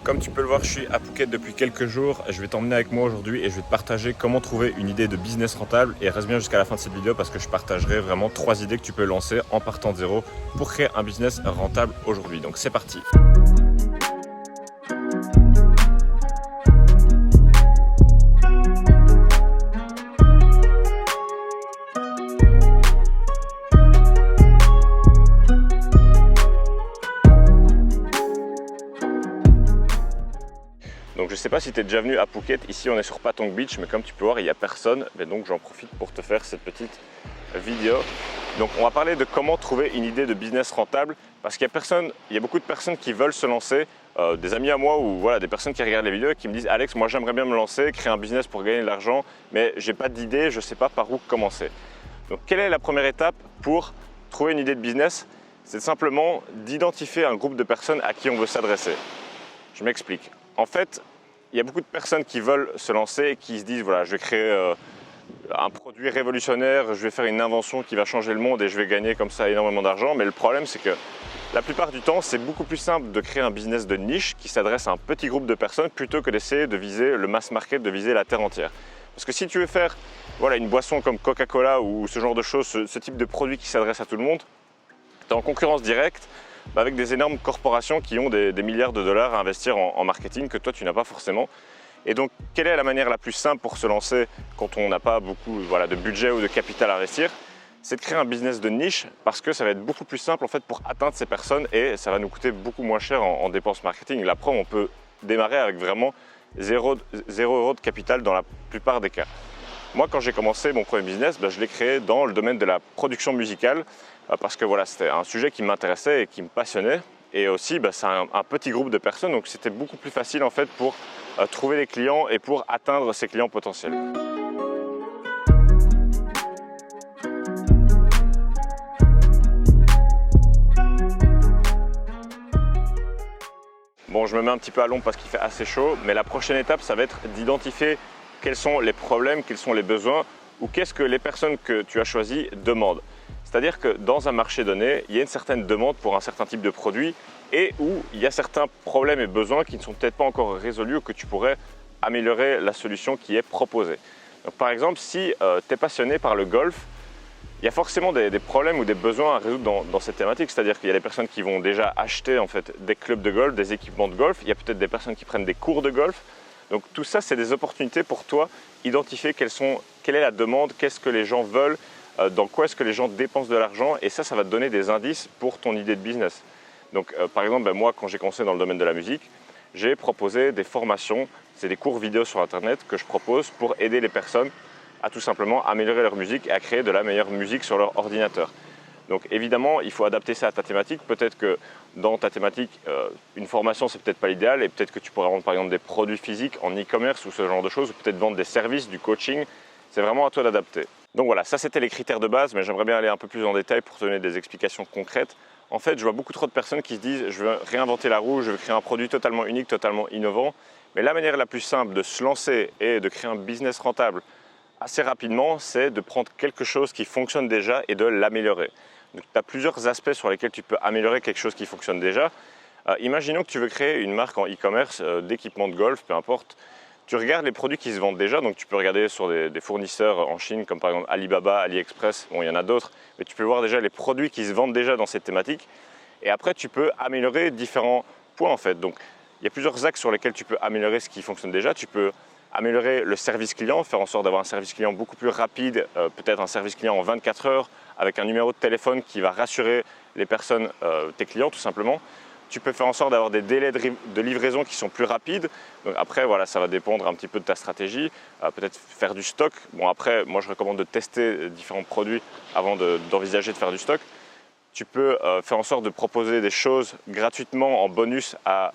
Comme tu peux le voir, je suis à Phuket depuis quelques jours. Je vais t'emmener avec moi aujourd'hui et je vais te partager comment trouver une idée de business rentable. Et reste bien jusqu'à la fin de cette vidéo parce que je partagerai vraiment 3 idées que tu peux lancer en partant de zéro pour créer un business rentable aujourd'hui. Donc c'est parti. Donc je ne sais pas si tu es déjà venu à Phuket, ici on est sur Patong Beach, mais comme tu peux voir il n'y a personne, mais donc j'en profite pour te faire cette petite vidéo. Donc on va parler de comment trouver une idée de business rentable, parce qu'il y a beaucoup de personnes qui veulent se lancer, des amis à moi ou voilà, des personnes qui regardent les vidéos et qui me disent « Alex, moi j'aimerais bien me lancer, créer un business pour gagner de l'argent, mais j'ai pas d'idée, je ne sais pas par où commencer ». Donc quelle est la première étape pour trouver une idée de business? C'est simplement d'identifier un groupe de personnes à qui on veut s'adresser. Je m'explique. En fait, il y a beaucoup de personnes qui veulent se lancer et qui se disent voilà, je vais créer un produit révolutionnaire, je vais faire une invention qui va changer le monde et je vais gagner comme ça énormément d'argent. Mais le problème, c'est que la plupart du temps, c'est beaucoup plus simple de créer un business de niche qui s'adresse à un petit groupe de personnes plutôt que d'essayer de viser le mass market, de viser la terre entière. Parce que si tu veux faire voilà, une boisson comme Coca-Cola ou ce genre de choses, ce type de produit qui s'adresse à tout le monde, tu es en concurrence directe avec des énormes corporations qui ont des milliards de dollars à investir en marketing que toi tu n'as pas forcément. Et donc quelle est la manière la plus simple pour se lancer quand on n'a pas beaucoup de budget ou de capital à investir? C'est de créer un business de niche parce que ça va être beaucoup plus simple en fait pour atteindre ces personnes et ça va nous coûter beaucoup moins cher en dépenses marketing. La preuve, on peut démarrer avec vraiment 0 € de capital dans la plupart des cas. Moi, quand j'ai commencé mon premier business, je l'ai créé dans le domaine de la production musicale parce que voilà, c'était un sujet qui m'intéressait et qui me passionnait. Et aussi, c'est un petit groupe de personnes, donc c'était beaucoup plus facile en fait pour trouver des clients et pour atteindre ces clients potentiels. Bon, je me mets un petit peu à l'ombre parce qu'il fait assez chaud, mais la prochaine étape, ça va être d'identifier quels sont les problèmes, quels sont les besoins ou qu'est-ce que les personnes que tu as choisies demandent. C'est-à-dire que dans un marché donné, il y a une certaine demande pour un certain type de produit et où il y a certains problèmes et besoins qui ne sont peut-être pas encore résolus ou que tu pourrais améliorer la solution qui est proposée. Donc, par exemple, si tu es passionné par le golf, il y a forcément des problèmes ou des besoins à résoudre dans cette thématique. C'est-à-dire qu'il y a des personnes qui vont déjà acheter en fait, des clubs de golf, des équipements de golf. Il y a peut-être des personnes qui prennent des cours de golf. Donc tout ça, c'est des opportunités pour toi, identifier quelle est la demande, qu'est-ce que les gens veulent, dans quoi est-ce que les gens dépensent de l'argent, et ça va te donner des indices pour ton idée de business. Donc par exemple, moi, quand j'ai commencé dans le domaine de la musique, j'ai proposé des formations, c'est des cours vidéo sur Internet que je propose pour aider les personnes à tout simplement améliorer leur musique et à créer de la meilleure musique sur leur ordinateur. Donc évidemment, il faut adapter ça à ta thématique. Peut-être que dans ta thématique, une formation, c'est peut-être pas l'idéal et peut-être que tu pourrais vendre par exemple des produits physiques en e-commerce ou ce genre de choses, ou peut-être vendre des services, du coaching. C'est vraiment à toi d'adapter. Donc voilà, ça c'était les critères de base, mais j'aimerais bien aller un peu plus en détail pour te donner des explications concrètes. En fait, je vois beaucoup trop de personnes qui se disent « je veux réinventer la roue, je veux créer un produit totalement unique, totalement innovant ». Mais la manière la plus simple de se lancer et de créer un business rentable assez rapidement, c'est de prendre quelque chose qui fonctionne déjà et de l'améliorer. Donc, tu as plusieurs aspects sur lesquels tu peux améliorer quelque chose qui fonctionne déjà. Imaginons que tu veux créer une marque en e-commerce d'équipements de golf, peu importe. Tu regardes les produits qui se vendent déjà, donc tu peux regarder sur des fournisseurs en Chine, comme par exemple Alibaba, AliExpress, bon il y en a d'autres, mais tu peux voir déjà les produits qui se vendent déjà dans cette thématique. Et après, tu peux améliorer différents points en fait. Donc, il y a plusieurs axes sur lesquels tu peux améliorer ce qui fonctionne déjà. Tu peux améliorer le service client, faire en sorte d'avoir un service client beaucoup plus rapide, peut-être un service client en 24 heures, avec un numéro de téléphone qui va rassurer les personnes, tes clients tout simplement. Tu peux faire en sorte d'avoir des délais de livraison qui sont plus rapides. Donc après, voilà, ça va dépendre un petit peu de ta stratégie. Peut-être faire du stock. Bon après, moi je recommande de tester différents produits avant d'envisager de faire du stock. Tu peux faire en sorte de proposer des choses gratuitement en bonus à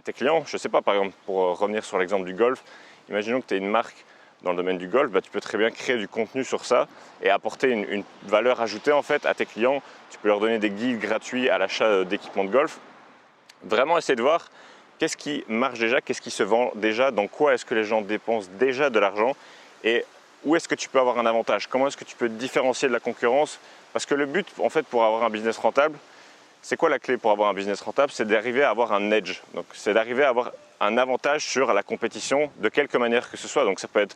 tes clients. Je ne sais pas, par exemple, pour revenir sur l'exemple du golf, imaginons que tu es une marque dans le domaine du golf, tu peux très bien créer du contenu sur ça et apporter une valeur ajoutée en fait à tes clients. Tu peux leur donner des guides gratuits à l'achat d'équipements de golf. Vraiment essayer de voir qu'est-ce qui marche déjà, qu'est-ce qui se vend déjà, dans quoi est-ce que les gens dépensent déjà de l'argent et où est-ce que tu peux avoir un avantage, comment est-ce que tu peux te différencier de la concurrence. Parce que le but en fait pour avoir un business rentable, c'est quoi la clé pour avoir un business rentable? C'est d'arriver à avoir un edge. Donc, c'est d'arriver à avoir un avantage sur la compétition de quelque manière que ce soit. Donc, ça peut être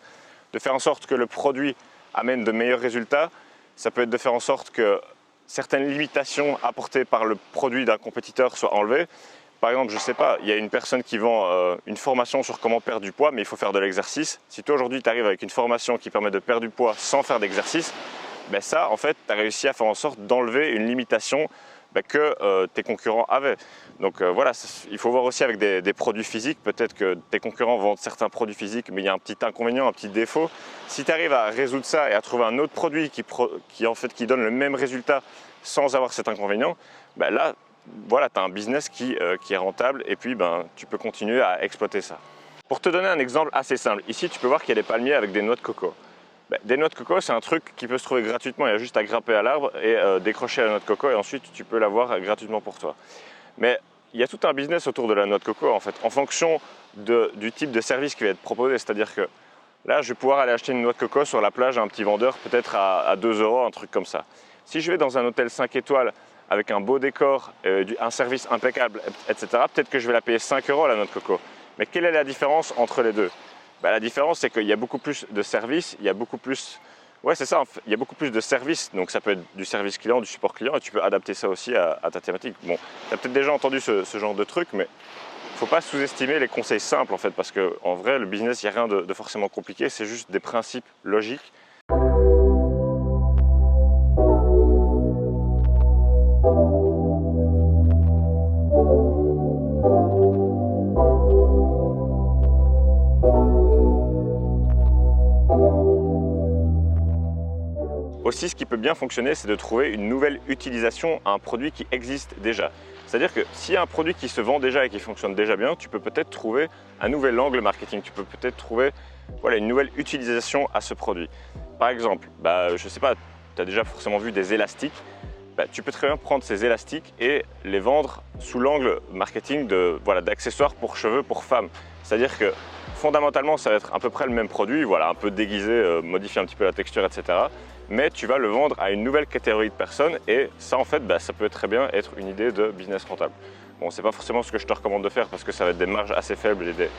de faire en sorte que le produit amène de meilleurs résultats. Ça peut être de faire en sorte que certaines limitations apportées par le produit d'un compétiteur soient enlevées. Par exemple, je ne sais pas, il y a une personne qui vend une formation sur comment perdre du poids, mais il faut faire de l'exercice. Si toi aujourd'hui tu arrives avec une formation qui permet de perdre du poids sans faire d'exercice, ben ça en fait tu as réussi à faire en sorte d'enlever une limitation que tes concurrents avaient. Donc voilà, il faut voir aussi avec des produits physiques, peut-être que tes concurrents vendent certains produits physiques, mais il y a un petit inconvénient, un petit défaut. Si tu arrives à résoudre ça et à trouver un autre produit qui donne le même résultat sans avoir cet inconvénient, ben là, voilà, tu as un business qui est rentable et puis tu peux continuer à exploiter ça. Pour te donner un exemple assez simple, ici tu peux voir qu'il y a des palmiers avec des noix de coco. Des noix de coco, c'est un truc qui peut se trouver gratuitement, il y a juste à grimper à l'arbre et décrocher la noix de coco et ensuite tu peux l'avoir gratuitement pour toi. Mais il y a tout un business autour de la noix de coco en fait, en fonction du type de service qui va être proposé, c'est-à-dire que là je vais pouvoir aller acheter une noix de coco sur la plage à un petit vendeur peut-être à 2 €, un truc comme ça. Si je vais dans un hôtel 5 étoiles avec un beau décor, un service impeccable, etc., peut-être que je vais la payer 5 € la noix de coco. Mais quelle est la différence entre les deux? La différence, c'est qu'il y a beaucoup plus de services, il y a beaucoup plus... Ouais, c'est ça, il y a beaucoup plus de services, donc ça peut être du service client, du support client, et tu peux adapter ça aussi à ta thématique. Bon, tu as peut-être déjà entendu ce genre de truc, mais il ne faut pas sous-estimer les conseils simples, en fait, parce qu'en vrai, le business, il n'y a rien de forcément compliqué, c'est juste des principes logiques. Aussi, ce qui peut bien fonctionner, c'est de trouver une nouvelle utilisation à un produit qui existe déjà. C'est-à-dire que s'il y a un produit qui se vend déjà et qui fonctionne déjà bien, tu peux peut-être trouver un nouvel angle marketing, tu peux peut-être trouver une nouvelle utilisation à ce produit. Par exemple, je ne sais pas, tu as déjà forcément vu des élastiques, tu peux très bien prendre ces élastiques et les vendre sous l'angle marketing d'accessoires pour cheveux pour femmes. C'est-à-dire que fondamentalement, ça va être à peu près le même produit, un peu déguisé, modifier un petit peu la texture, etc. Mais tu vas le vendre à une nouvelle catégorie de personnes et ça en fait, ça peut très bien être une idée de business rentable. Bon, c'est pas forcément ce que je te recommande de faire parce que ça va être des marges assez faibles et des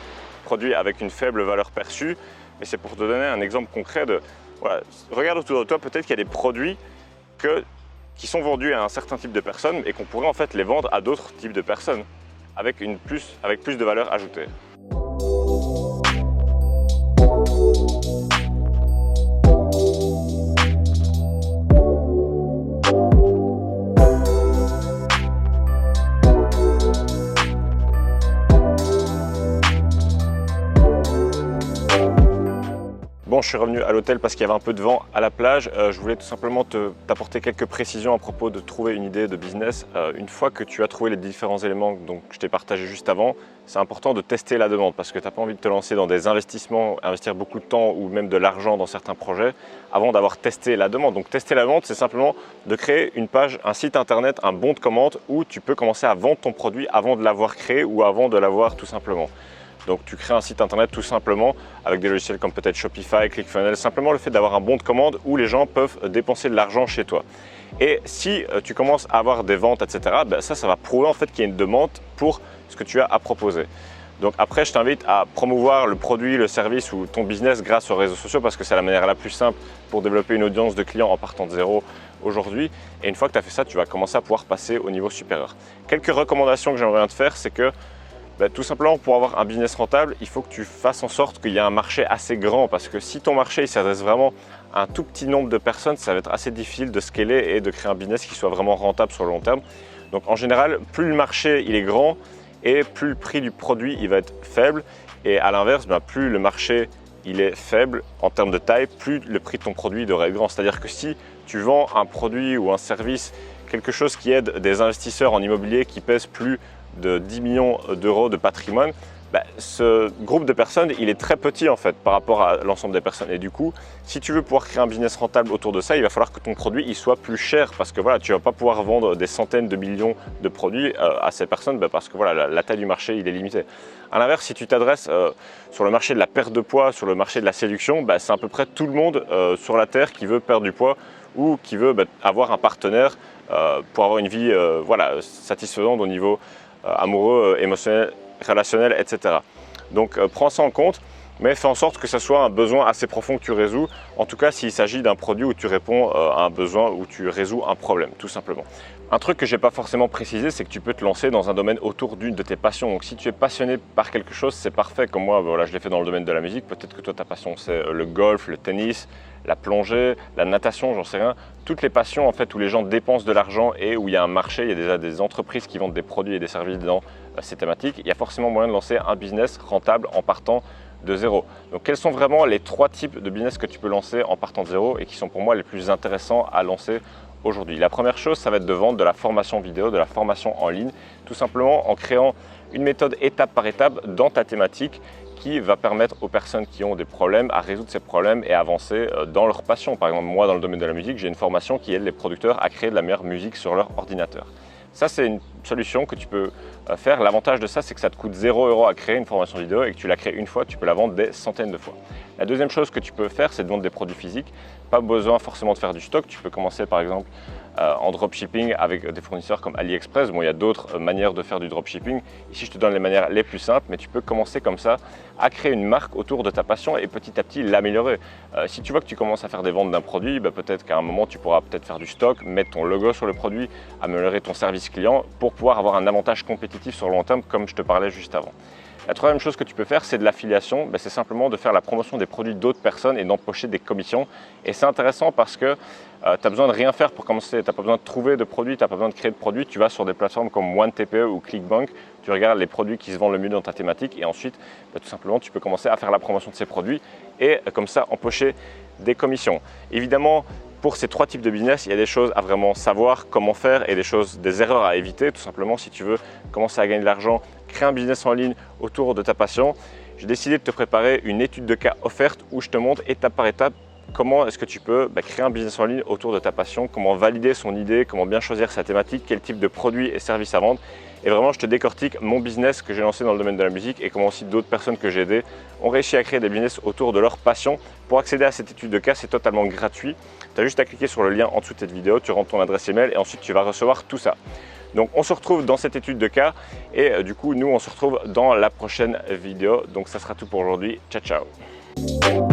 produits avec une faible valeur perçue, mais c'est pour te donner un exemple concret de, regarde autour de toi, peut-être qu'il y a des produits qui sont vendus à un certain type de personnes et qu'on pourrait en fait les vendre à d'autres types de personnes avec plus de valeur ajoutée. Bon, je suis revenu à l'hôtel parce qu'il y avait un peu de vent à la plage. Je voulais tout simplement t'apporter quelques précisions à propos de trouver une idée de business. Une fois que tu as trouvé les différents éléments que je t'ai partagé juste avant, c'est important de tester la demande parce que tu n'as pas envie de te lancer dans des investissements, investir beaucoup de temps ou même de l'argent dans certains projets avant d'avoir testé la demande. Donc tester la demande, c'est simplement de créer une page, un site internet, un bon de commande où tu peux commencer à vendre ton produit avant de l'avoir créé ou avant de l'avoir tout simplement. Donc tu crées un site internet tout simplement avec des logiciels comme peut-être Shopify, ClickFunnels, simplement le fait d'avoir un bon de commande où les gens peuvent dépenser de l'argent chez toi. Et si tu commences à avoir des ventes, etc., ça va prouver en fait qu'il y a une demande pour ce que tu as à proposer. Donc après, je t'invite à promouvoir le produit, le service ou ton business grâce aux réseaux sociaux parce que c'est la manière la plus simple pour développer une audience de clients en partant de zéro aujourd'hui. Et une fois que tu as fait ça, tu vas commencer à pouvoir passer au niveau supérieur. Quelques recommandations que j'aimerais te faire, c'est que tout simplement, pour avoir un business rentable, il faut que tu fasses en sorte qu'il y ait un marché assez grand parce que si ton marché s'adresse vraiment à un tout petit nombre de personnes, ça va être assez difficile de scaler et de créer un business qui soit vraiment rentable sur le long terme. Donc en général, plus le marché il est grand et plus le prix du produit il va être faible et à l'inverse, plus le marché il est faible en termes de taille, plus le prix de ton produit devrait être grand. C'est-à-dire que si tu vends un produit ou un service, quelque chose qui aide des investisseurs en immobilier qui pèsent plus de 10 millions d'euros de patrimoine, ce groupe de personnes, il est très petit en fait par rapport à l'ensemble des personnes. Et du coup, si tu veux pouvoir créer un business rentable autour de ça, il va falloir que ton produit il soit plus cher parce que tu ne vas pas pouvoir vendre des centaines de millions de produits à ces personnes parce que la taille du marché il est limité. A l'inverse, si tu t'adresses sur le marché de la perte de poids, sur le marché de la séduction, c'est à peu près tout le monde sur la terre qui veut perdre du poids ou qui veut avoir un partenaire pour avoir une vie satisfaisante au niveau amoureux, émotionnel, relationnel, etc. Donc prends ça en compte, mais fais en sorte que ce soit un besoin assez profond que tu résous, en tout cas s'il s'agit d'un produit où tu réponds à un besoin, où tu résous un problème, tout simplement. Un truc que je n'ai pas forcément précisé, c'est que tu peux te lancer dans un domaine autour d'une de tes passions. Donc si tu es passionné par quelque chose, c'est parfait. Comme moi, voilà, je l'ai fait dans le domaine de la musique. Peut-être que toi, ta passion, c'est le golf, le tennis, la plongée, la natation, j'en sais rien. Toutes les passions en fait, où les gens dépensent de l'argent et où il y a un marché, il y a déjà des entreprises qui vendent des produits et des services dans ces thématiques. Il y a forcément moyen de lancer un business rentable en partant de zéro. Donc quels sont vraiment les 3 types de business que tu peux lancer en partant de zéro et qui sont pour moi les plus intéressants à lancer aujourd'hui? La première chose, ça va être de vendre de la formation vidéo, de la formation en ligne, tout simplement en créant une méthode étape par étape dans ta thématique qui va permettre aux personnes qui ont des problèmes à résoudre ces problèmes et avancer dans leur passion. Par exemple, moi dans le domaine de la musique, j'ai une formation qui aide les producteurs à créer de la meilleure musique sur leur ordinateur. Ça, c'est une solution que tu peux faire. L'avantage de ça, c'est que ça te coûte 0 € à créer une formation vidéo et que tu la crées une fois, tu peux la vendre des centaines de fois. La deuxième chose que tu peux faire, c'est de vendre des produits physiques. Pas besoin forcément de faire du stock. Tu peux commencer par exemple en dropshipping avec des fournisseurs comme AliExpress. Bon, il y a d'autres manières de faire du dropshipping. Ici, je te donne les manières les plus simples, mais tu peux commencer comme ça à créer une marque autour de ta passion et petit à petit l'améliorer. Si tu vois que tu commences à faire des ventes d'un produit, peut-être qu'à un moment, tu pourras peut-être faire du stock, mettre ton logo sur le produit, améliorer ton service client pour pouvoir avoir un avantage compétitif sur le long terme, comme je te parlais juste avant. La troisième chose que tu peux faire, c'est de l'affiliation. C'est simplement de faire la promotion des produits d'autres personnes et d'empocher des commissions. Et c'est intéressant parce que tu as besoin de rien faire pour commencer. Tu n'as pas besoin de trouver de produits, tu n'as pas besoin de créer de produits. Tu vas sur des plateformes comme OneTPE ou Clickbank. Tu regardes les produits qui se vendent le mieux dans ta thématique et ensuite, tout simplement, tu peux commencer à faire la promotion de ces produits et comme ça, empocher des commissions. Évidemment, pour ces 3 types de business, il y a des choses à vraiment savoir comment faire et des erreurs à éviter. Tout simplement, si tu veux commencer à gagner de l'argent, créer un business en ligne autour de ta passion, j'ai décidé de te préparer une étude de cas offerte où je te montre étape par étape comment est-ce que tu peux créer un business en ligne autour de ta passion, comment valider son idée, comment bien choisir sa thématique, quel type de produits et services à vendre. Et vraiment, je te décortique mon business que j'ai lancé dans le domaine de la musique et comment aussi d'autres personnes que j'ai aidées ont réussi à créer des business autour de leur passion. Pour accéder à cette étude de cas, c'est totalement gratuit. Tu as juste à cliquer sur le lien en dessous de cette vidéo, tu rentres ton adresse email et ensuite tu vas recevoir tout ça. Donc on se retrouve dans cette étude de cas et du coup, nous on se retrouve dans la prochaine vidéo. Donc ça sera tout pour aujourd'hui. Ciao, ciao.